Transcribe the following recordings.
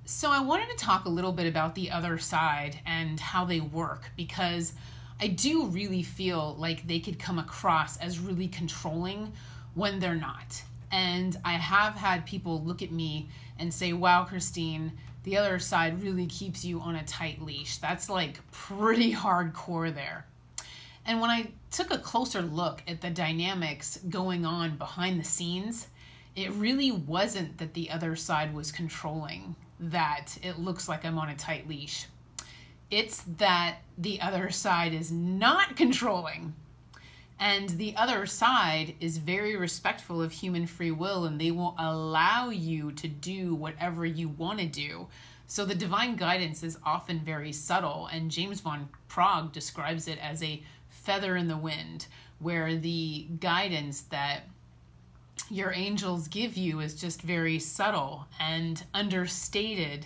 So I wanted to talk a little bit about the other side and how they work, because I do really feel like they could come across as really controlling when they're not. And I have had people look at me and say, wow, Christine, the other side really keeps you on a tight leash. That's like pretty hardcore there. And when I took a closer look at the dynamics going on behind the scenes, it really wasn't that the other side was controlling, that it looks like I'm on a tight leash. It's that the other side is not controlling. And the other side is very respectful of human free will, and they will allow you to do whatever you want to do. So the divine guidance is often very subtle, and James von Praagh describes it as a feather in the wind, where the guidance that your angels give you is just very subtle and understated,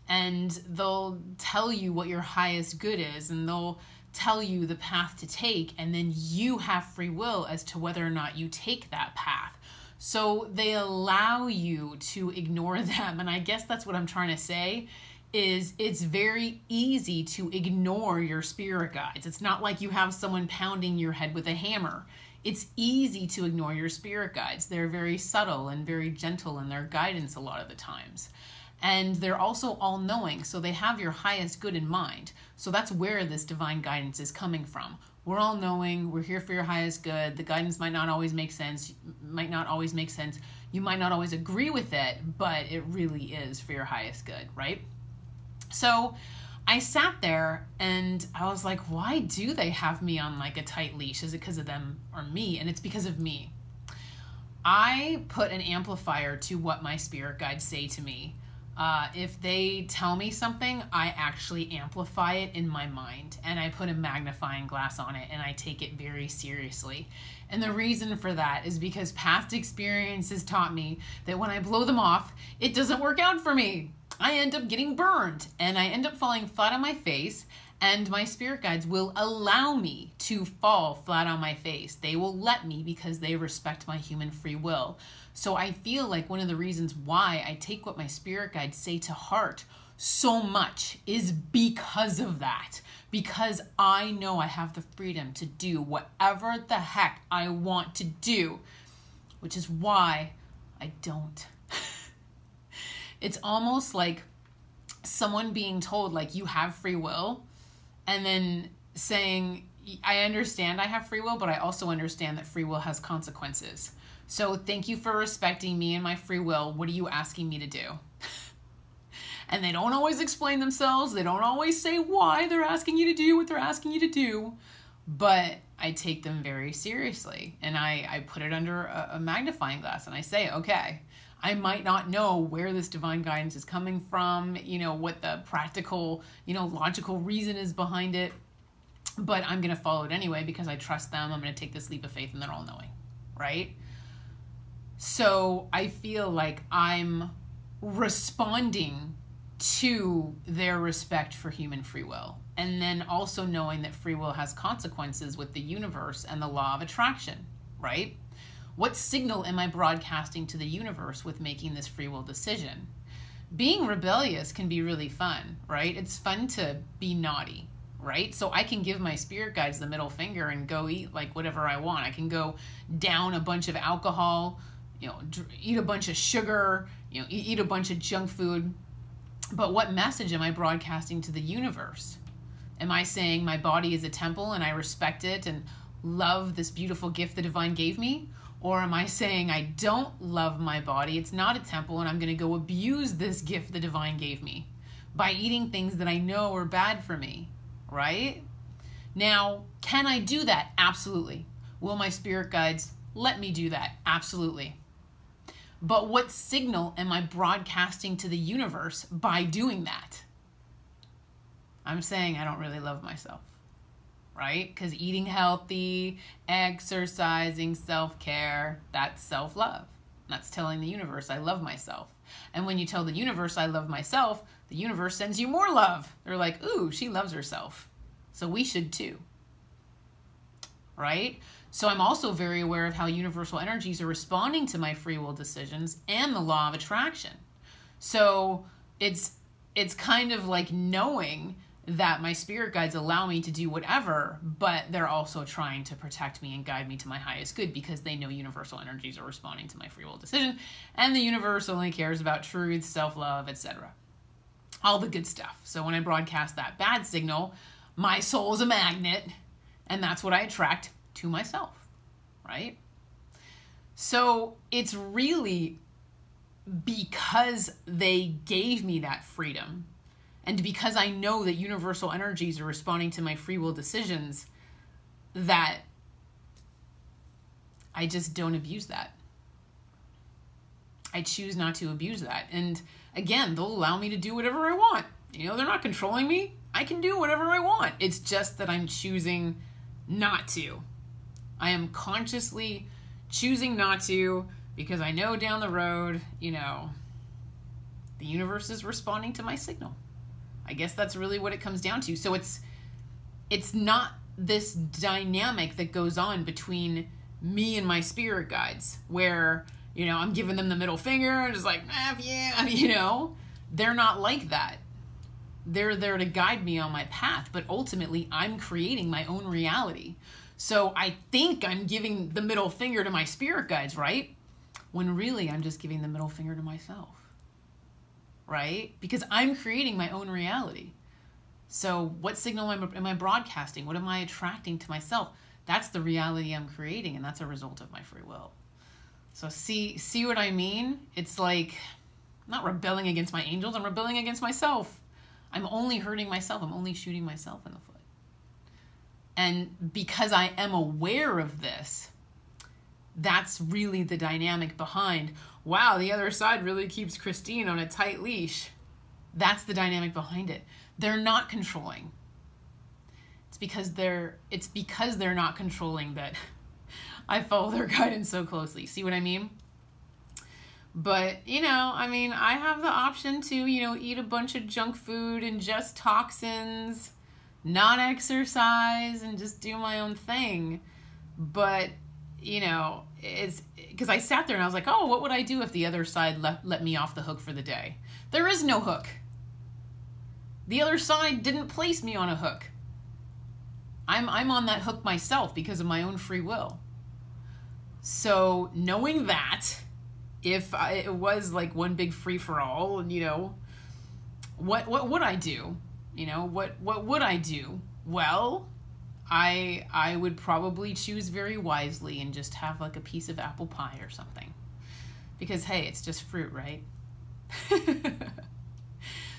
and they'll tell you what your highest good is, and they'll tell you the path to take, and then you have free will as to whether or not you take that path. So they allow you to ignore them. And I guess that's what I'm trying to say, is it's very easy to ignore your spirit guides. It's not like you have someone pounding your head with a hammer. It's easy to ignore your spirit guides. They're very subtle and very gentle in their guidance a lot of the times. And they're also all-knowing, so they have your highest good in mind. So that's where this divine guidance is coming from. We're all-knowing, we're here for your highest good. The guidance might not always make sense. You might not always agree with it, but it really is for your highest good, right? So I sat there and I was like, why do they have me on like a tight leash? Is it because of them or me? And it's because of me. I put an amplifier to what my spirit guides say to me. If they tell me something, I actually amplify it in my mind, and I put a magnifying glass on it, and I take it very seriously. And the reason for that is because past experiences taught me that when I blow them off, it doesn't work out for me. I end up getting burned, and I end up falling flat on my face, and my spirit guides will allow me to fall flat on my face. They will let me because they respect my human free will. So I feel like one of the reasons why I take what my spirit guides say to heart so much is because of that. Because I know I have the freedom to do whatever the heck I want to do, which is why I don't. It's almost like someone being told, like, you have free will, and then saying, I understand I have free will, but I also understand that free will has consequences. So thank you for respecting me and my free will. What are you asking me to do? And they don't always explain themselves. They don't always say why they're asking you to do what they're asking you to do. But I take them very seriously. And I put it under a magnifying glass. And I say, okay, I might not know where this divine guidance is coming from, what the practical, logical reason is behind it. But I'm going to follow it anyway because I trust them. I'm going to take this leap of faith, and they're all knowing, right? So I feel like I'm responding to their respect for human free will. And then also knowing that free will has consequences with the universe and the law of attraction, right? What signal am I broadcasting to the universe with making this free will decision? Being rebellious can be really fun, right? It's fun to be naughty, right? So I can give my spirit guides the middle finger and go eat like whatever I want. I can go down a bunch of alcohol, eat a bunch of sugar, eat a bunch of junk food. But what message am I broadcasting to the universe? Am I saying my body is a temple and I respect it and love this beautiful gift the divine gave me? Or am I saying I don't love my body, it's not a temple, and I'm going to go abuse this gift the divine gave me by eating things that I know are bad for me, right? Now, can I do that? Absolutely. Will my spirit guides let me do that? Absolutely. But what signal am I broadcasting to the universe by doing that? I'm saying I don't really love myself, right? Because eating healthy, exercising, self-care, that's self-love. That's telling the universe I love myself. And when you tell the universe I love myself, the universe sends you more love. They're like, ooh, she loves herself. So we should too, right? So I'm also very aware of how universal energies are responding to my free will decisions and the law of attraction. So it's it's kind of like knowing that my spirit guides allow me to do whatever, but they're also trying to protect me and guide me to my highest good because they know universal energies are responding to my free will decision, and the universe only cares about truth, self-love, etc. All the good stuff. So when I broadcast that bad signal, my soul is a magnet, and that's what I attract to myself, right? So it's really because they gave me that freedom, and because I know that universal energies are responding to my free will decisions, that I just don't abuse that. I choose not to abuse that. And again, they'll allow me to do whatever I want. You know, they're not controlling me. I can do whatever I want. It's just that I'm choosing not to. I am consciously choosing not to because I know down the road, you know, the universe is responding to my signal. I guess that's really what it comes down to. So it's not this dynamic that goes on between me and my spirit guides where, you know, I'm giving them the middle finger, just like, yeah, you know, they're not like that. They're there to guide me on my path, but ultimately I'm creating my own reality. So I think I'm giving the middle finger to my spirit guides, right? When really I'm just giving the middle finger to myself, right? Because I'm creating my own reality. So what signal am I broadcasting? What am I attracting to myself? That's the reality I'm creating, and that's a result of my free will. So see what I mean? It's like, I'm not rebelling against my angels, I'm rebelling against myself. I'm only hurting myself. I'm only shooting myself in the foot. And because I am aware of this, that's really the dynamic behind, wow, the other side really keeps Christine on a tight leash. That's the dynamic behind it. They're not controlling. It's because they're not controlling that I follow their guidance so closely. See what I mean? But, you know, I mean, I have the option to, you know, eat a bunch of junk food, ingest toxins, not exercise, and just do my own thing. But, you know, it's because I sat there and I was like, oh, what would I do if the other side let me off the hook for the day? There is no hook. The other side didn't place me on a hook. I'm on that hook myself because of my own free will. So knowing that, if it was like one big free-for-all, and, you know, what would I do? You know, what would I do? Well, I would probably choose very wisely and just have like a piece of apple pie or something. Because, hey, it's just fruit, right?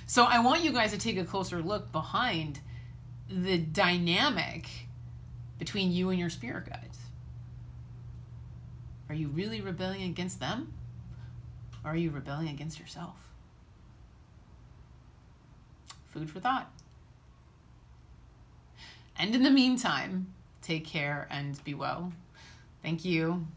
So I want you guys to take a closer look behind the dynamic between you and your spirit guides. Are you really rebelling against them? Or are you rebelling against yourself? Food for thought. And in the meantime, take care and be well. Thank you.